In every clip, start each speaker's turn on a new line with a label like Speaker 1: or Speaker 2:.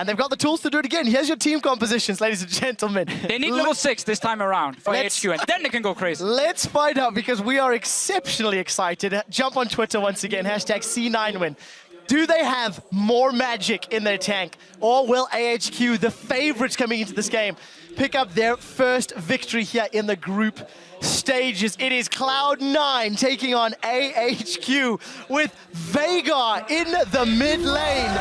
Speaker 1: And they've got the tools to do it again. Here's your team compositions, ladies and gentlemen.
Speaker 2: They need level 6 this time around for HQ, and then they can go crazy.
Speaker 1: Let's find out, because we are exceptionally excited. Jump on Twitter once again, hashtag C9win. Do they have more magic in their tank? Or will AHQ, the favorites coming into this game, pick up their first victory here in the group stages? It is Cloud9 taking on AHQ with Veigar in the mid lane.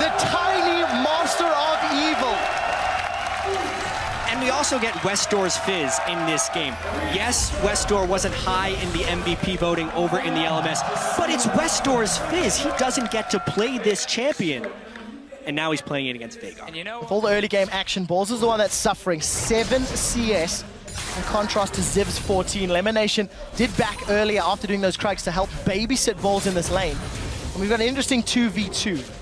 Speaker 1: The tiny master of evil.
Speaker 3: And we also get Westdoor's Fizz in this game. Yes, Westdoor wasn't high in the MVP voting over in the LMS, but it's Westdoor's Fizz. He doesn't get to play this champion. And now he's playing it against Veigar.
Speaker 2: And you know,
Speaker 1: with all the early game action, Balls is the one that's suffering 7 CS. In contrast to Ziv's 14. Lemonation did back earlier after doing those Krugs to help babysit Balls in this lane. And we've got an interesting 2v2.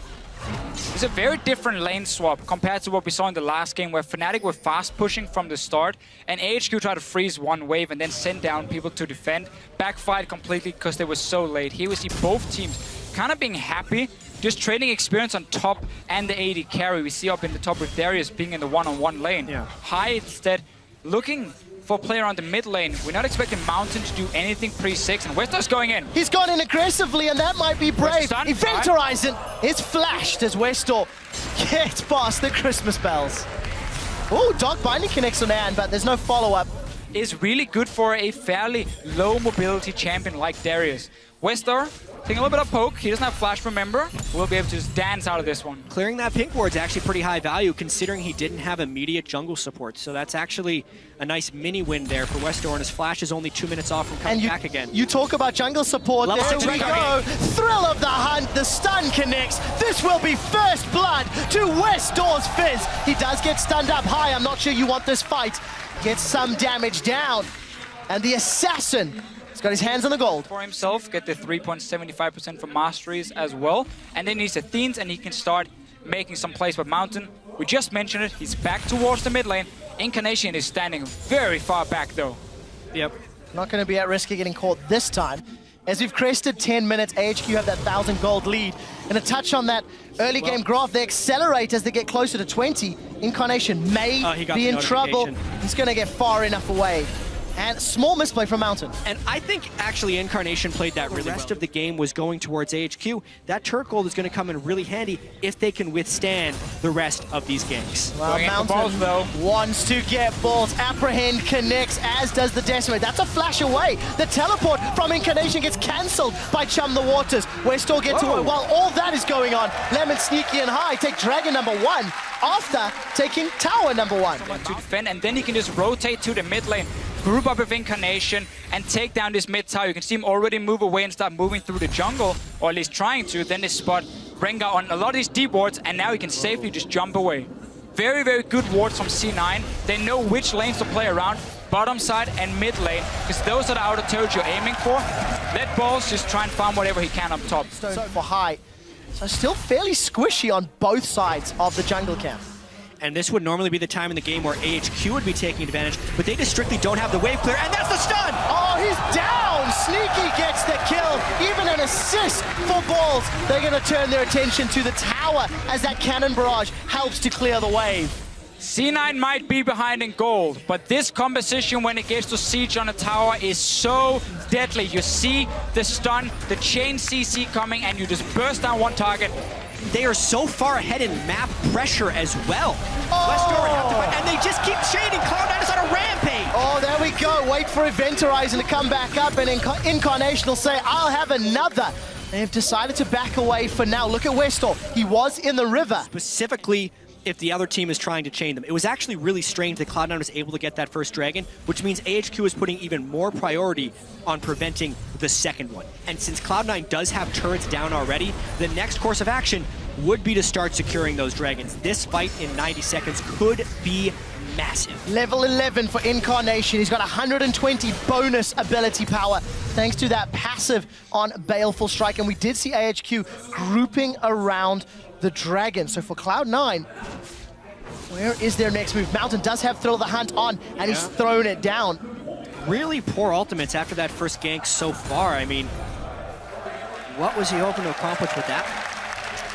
Speaker 2: It's a very different lane swap compared to what we saw in the last game, where Fnatic were fast pushing from the start and AHQ tried to freeze one wave and then send down people to defend. Backfired completely because they were so late. Here we see both teams kind of being happy, just trading experience on top and the AD carry. We see up in the top with Darius being in the one-on-one lane. Yeah. High instead looking for a player on the mid lane. We're not expecting Mountain to do anything pre-6, and Westor's going in.
Speaker 1: He's gone in aggressively, and that might be brave. Eventhorizon is flashed as Westor gets past the Christmas bells. Oh, Dark Binding connects on Anne, but there's no follow-up.
Speaker 2: Is really good for a fairly low mobility champion like Darius. Westor taking a little bit of poke. He doesn't have flash, remember. We'll be able to just dance out of this one.
Speaker 3: Clearing that pink ward's actually pretty high value considering he didn't have immediate jungle support. So that's actually a nice mini win there for Westor, and his flash is only 2 minutes off from coming back again.
Speaker 1: You talk about jungle support.
Speaker 3: Level
Speaker 1: there
Speaker 3: 6
Speaker 1: we go. Thrill of the hunt. The stun connects. This will be first blood to Westor's Fizz. He does get stunned up high. I'm not sure you want this fight. Gets some damage down. And the assassin has got his hands on the gold.
Speaker 2: For himself, get the 3.75% for masteries as well. And then he's Athenes and he can start making some plays. But Mountain, we just mentioned it, he's back towards the mid lane. Incarnation is standing very far back though.
Speaker 1: Yep. Not going to be at risk of getting caught this time. As we've crested 10 minutes, AHQ have that 1,000 gold lead. And a touch on that early game graph, they accelerate as they get closer to 20. Incarnation may be in trouble. He's going to get far enough away. And small misplay from Mountain.
Speaker 3: And I think actually Incarnation played that really well. The rest of the game was going towards AHQ. That turret gold is going to come in really handy if they can withstand the rest of these ganks.
Speaker 1: Well, Mountain wants to get balls. Apprehend connects, as does the Decimate. That's a flash away. The teleport from Incarnation gets cancelled by Chum the Waters. Westor gets away. While all that is going on, Lemon sneaky and high take Dragon number 1 after taking Tower number 1.
Speaker 2: To defend, and then he can just rotate to the mid lane. Group up with Incarnation and take down this mid tower. You can see him already move away and start moving through the jungle, or at least trying to. Then they spot Rengar on a lot of these deep wards, and now he can safely just jump away. Very, very good wards from C9. They know which lanes to play around, bottom side and mid lane, because those are the outer turrets you're aiming for. Let Balls just try and farm whatever he can up top.
Speaker 1: Stone for high. So still fairly squishy on both sides of the jungle camp.
Speaker 3: And this would normally be the time in the game where AHQ would be taking advantage, but they just strictly don't have the wave clear, and that's the stun!
Speaker 1: Oh, he's down! Sneaky gets the kill, even an assist for Balls. They're gonna turn their attention to the tower as that cannon barrage helps to clear the wave.
Speaker 2: C9 might be behind in gold, but this composition when it gets to siege on a tower is so deadly. You see the stun, the chain CC coming, and you just burst down one target.
Speaker 3: They are so far ahead in map pressure as well. Westor would have to fight, and they just keep chaining. Cloud9 is on a rampage.
Speaker 1: Oh, there we go. Wait for Eventhorizon to come back up, and Incarnation will say, I'll have another. They've decided to back away for now. Look at Westor. He was in the river.
Speaker 3: Specifically, if the other team is trying to chain them. It was actually really strange that Cloud9 was able to get that first dragon, which means AHQ is putting even more priority on preventing the second one. And since Cloud9 does have turrets down already, the next course of action would be to start securing those dragons. This fight in 90 seconds could be massive.
Speaker 1: Level 11 for Incarnation. He's got 120 bonus ability power thanks to that passive on Baleful Strike. And we did see AHQ grouping around the dragon. So for Cloud9, where is their next move? Mountain does have Thrill of the Hunt on, and he's thrown it down.
Speaker 3: Really poor ultimates after that first gank so far. I mean, what was he hoping to accomplish with that?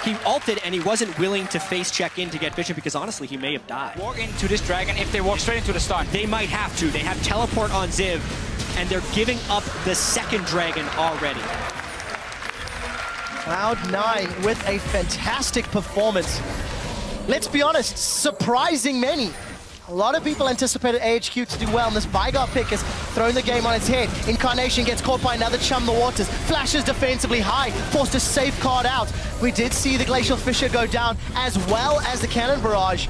Speaker 3: He ulted and he wasn't willing to face check in to get vision because honestly, he may have died.
Speaker 2: Walk into this dragon if they walk straight into the stun.
Speaker 3: They might have to. They have teleport on Ziv, and they're giving up the second dragon already.
Speaker 1: Cloud9 with a fantastic performance. Let's be honest, surprising many. A lot of people anticipated AHQ to do well, and this Vigor pick has thrown the game on its head. Incarnation gets caught by another Chum the Waters. Flashes defensively high, forced to safeguard out. We did see the Glacial Fissure go down, as well as the Cannon Barrage.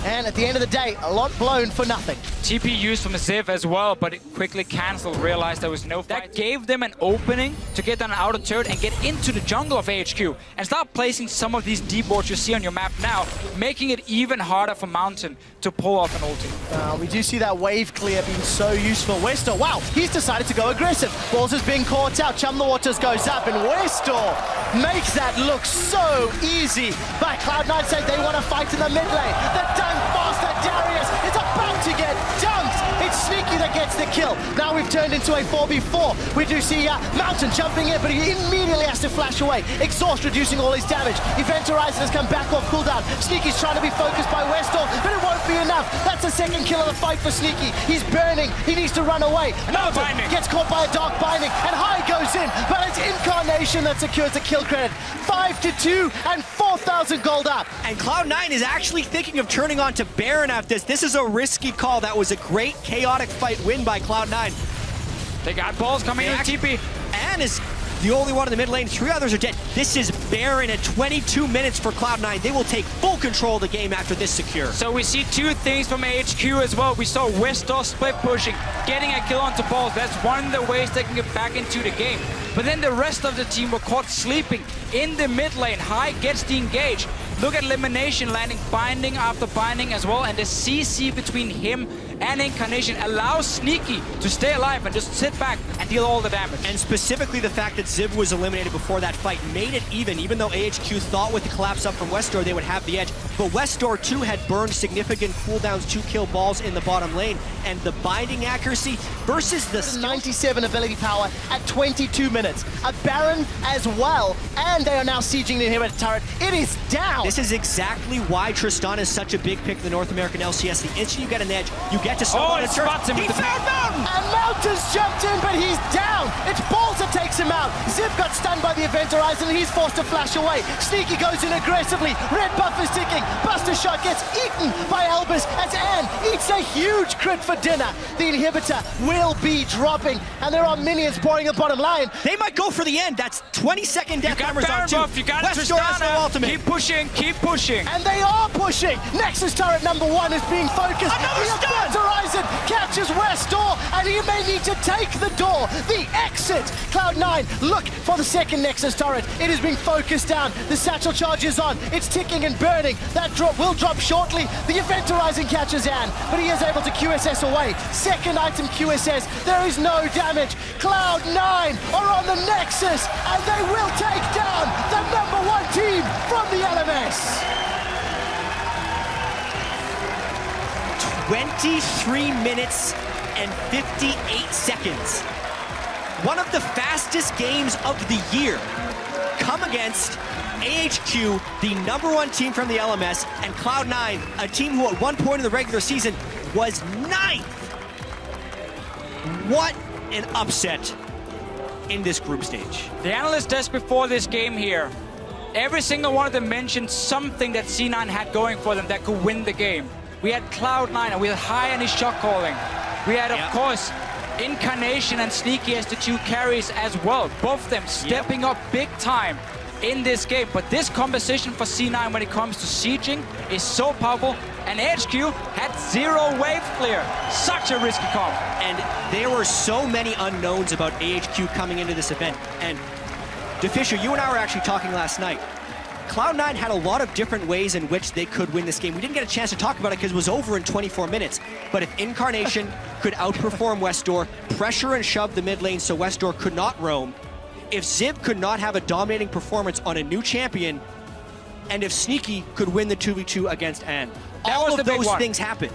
Speaker 1: And at the end of the day, a lot blown for nothing.
Speaker 2: TP used from Ziv as well, but it quickly cancelled, realized there was no fight. That gave them an opening to get down an outer turret and get into the jungle of AHQ and start placing some of these deep wards you see on your map now, making it even harder for Mountain to pull off an ulti.
Speaker 1: We do see that wave clear being so useful. Westor, wow, he's decided to go aggressive. Balls is being caught out, Chum the Waters goes up, and Westor makes that look so easy. But Cloud9 say they want to fight in the mid lane. The dunk faster, Darius is about to get dunked. It's Sneaky that gets the kill. Now we've turned into a 4v4. We do see Mountain jumping in, but he immediately has to flash away. Exhaust reducing all his damage. Event Horizon has come back off cooldown. Sneaky's trying to be focused by Westor, but it won't be enough. That's the second kill of the fight for Sneaky. He's burning. He needs to run away. Mountain gets caught by a dark binding, and High goes in, but it's Incarnation that secures the kill credit. 5-2 and 4,000 gold up.
Speaker 3: And Cloud9 is actually thinking of turning on to Baron after this. This is a risky call. That was a great chaotic fight win by Cloud9.
Speaker 2: They got balls coming in with TP.
Speaker 3: Anne is the only one in the mid lane. 3 others are dead. This is Baron at 22 minutes for Cloud9. They will take full control of the game after this secure.
Speaker 2: So we see 2 things from AHQ as well. We saw Westor split pushing, getting a kill onto balls. That's one of the ways they can get back into the game. But then the rest of the team were caught sleeping in the mid lane. High gets the engage. Look at Elimination landing binding after binding as well, and the CC between him and Incarnation allows Sneaky to stay alive and just sit back and deal all the damage.
Speaker 3: And specifically the fact that Ziv was eliminated before that fight made it even though AHQ thought with the collapse up from Westor they would have the edge. But Westor too had burned significant cooldowns to kill balls in the bottom lane, and the binding accuracy versus the
Speaker 1: 97 ability power at 22 minutes. A Baron as well, and they are now sieging the inhibitor turret. It is down.
Speaker 3: This is exactly why Tristan is such a big pick in the North American LCS. The instant you get an edge, you get to snowball
Speaker 2: it spots him.
Speaker 3: He found Mountain!
Speaker 1: And Mountain's jumped in, but he's down. It's Balls that takes him out. Ziv got stunned by the Event Horizon, and he's forced to flash away. Sneaky goes in aggressively. Red buff is ticking. Buster Shot gets eaten by Albus as Anne eats a huge crit for dinner. The inhibitor will be dropping, and there are minions pouring the bottom line.
Speaker 3: They might go for the end. That's 20-second death numbers on 2.
Speaker 2: You got
Speaker 3: Westor has no ultimate.
Speaker 2: Keep pushing, keep pushing.
Speaker 1: And they are pushing. Nexus turret number 1 is being focused.
Speaker 3: Another
Speaker 1: the
Speaker 3: stun!
Speaker 1: Event Horizon catches Westor, and he may need to take the door. The exit. Cloud9 look for the second Nexus turret. It is being focused down. The satchel charge is on. It's ticking and burning. That drop will drop shortly. The Event Horizon catches Anne, but he is able to QSS away. Second item QSS. There is no damage. Cloud9 are on the Nexus, and they will take down the number 1 team from the LMS.
Speaker 3: 23 minutes and 58 seconds. One of the fastest games of the year come against AHQ, the number 1 team from the LMS, and Cloud9, a team who at one point in the regular season was 9th. What an upset in this group stage.
Speaker 2: The analyst desk before this game here, every single one of them mentioned something that C9 had going for them that could win the game. We had Cloud9 and we had High on his shot calling. We had, of course, Incarnation and Sneaky as the 2 carries as well. Both of them stepping up big time in this game. But this composition for C9 when it comes to sieging is so powerful. And AHQ had 0 wave clear. Such a risky comp.
Speaker 3: And there were so many unknowns about AHQ coming into this event. And DeFisher, you and I were actually talking last night. Cloud9 had a lot of different ways in which they could win this game. We didn't get a chance to talk about it because it was over in 24 minutes. But if Incarnation could outperform Westor, pressure and shove the mid lane so Westor could not roam, if Ziv could not have a dominating performance on a new champion, and if Sneaky could win the 2v2 against Anne, all of those things happen.